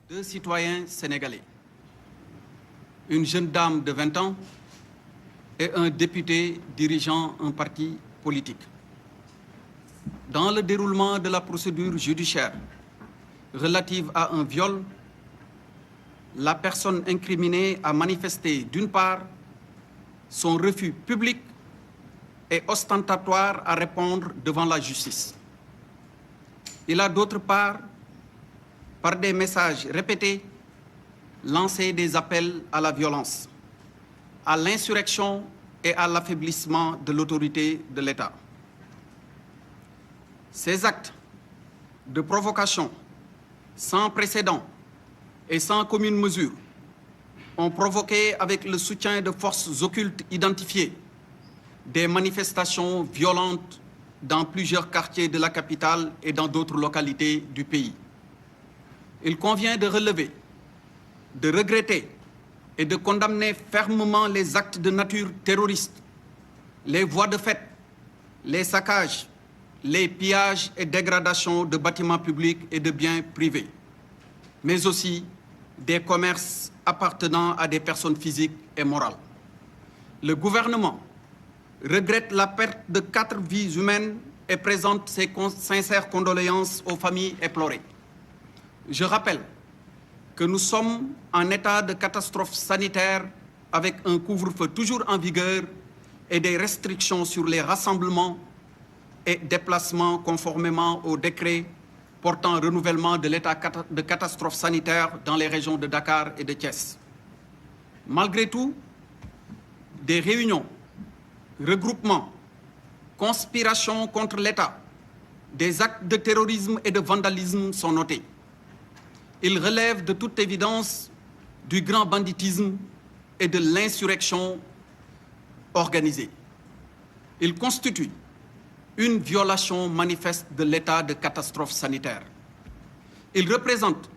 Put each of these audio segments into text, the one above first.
Deux citoyens sénégalais, une jeune dame de 20 ans et un député dirigeant un parti politique. Dans le déroulement de la procédure judiciaire relative à un viol, la personne incriminée a manifesté d'une part son refus public et ostentatoire à répondre devant la justice. Il a d'autre part, par des messages répétés, lancé des appels à la violence, à l'insurrection et à l'affaiblissement de l'autorité de l'État. Ces actes de provocation sans précédent et sans commune mesure ont provoqué, avec le soutien de forces occultes identifiées, des manifestations violentes dans plusieurs quartiers de la capitale et dans d'autres localités du pays. Il convient de relever, de regretter et de condamner fermement les actes de nature terroriste, les voies de fait, les saccages, les pillages et dégradations de bâtiments publics et de biens privés, mais aussi des commerces appartenant à des personnes physiques et morales. Le gouvernement regrette la perte de 4 vies humaines et présente ses sincères condoléances aux familles éplorées. Je rappelle que nous sommes en état de catastrophe sanitaire avec un couvre-feu toujours en vigueur et des restrictions sur les rassemblements et déplacements conformément au décret portant renouvellement de l'état de catastrophe sanitaire dans les régions de Dakar et de Thiès. Malgré tout, des réunions, regroupements, conspirations contre l'État, des actes de terrorisme et de vandalisme sont notés. Ils relèvent de toute évidence du grand banditisme et de l'insurrection organisée. Ils constituent une violation manifeste de l'état de catastrophe sanitaire. Ils représentent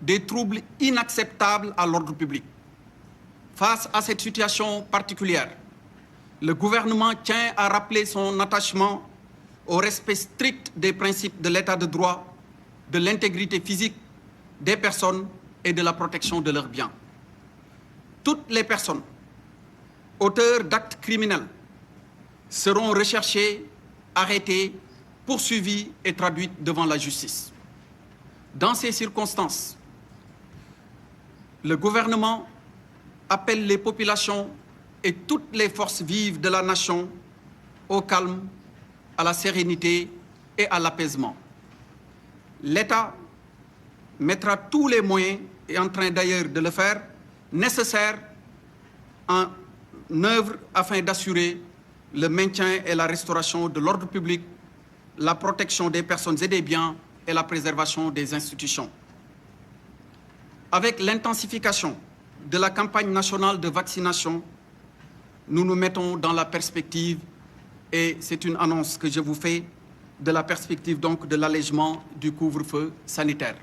des troubles inacceptables à l'ordre public. Face à cette situation particulière, le gouvernement tient à rappeler son attachement au respect strict des principes de l'état de droit, de l'intégrité physique des personnes et de la protection de leurs biens. Toutes les personnes auteurs d'actes criminels seront recherchées, arrêtées, poursuivies et traduites devant la justice. Dans ces circonstances, le gouvernement appelle les populations et toutes les forces vives de la nation au calme, à la sérénité et à l'apaisement. L'État mettra tous les moyens, et en train d'ailleurs de le faire, nécessaires en œuvre afin d'assurer le maintien et la restauration de l'ordre public, la protection des personnes et des biens et la préservation des institutions. Avec l'intensification de la campagne nationale de vaccination, nous nous mettons dans la perspective, et c'est une annonce que je vous fais, de la perspective donc de l'allègement du couvre-feu sanitaire.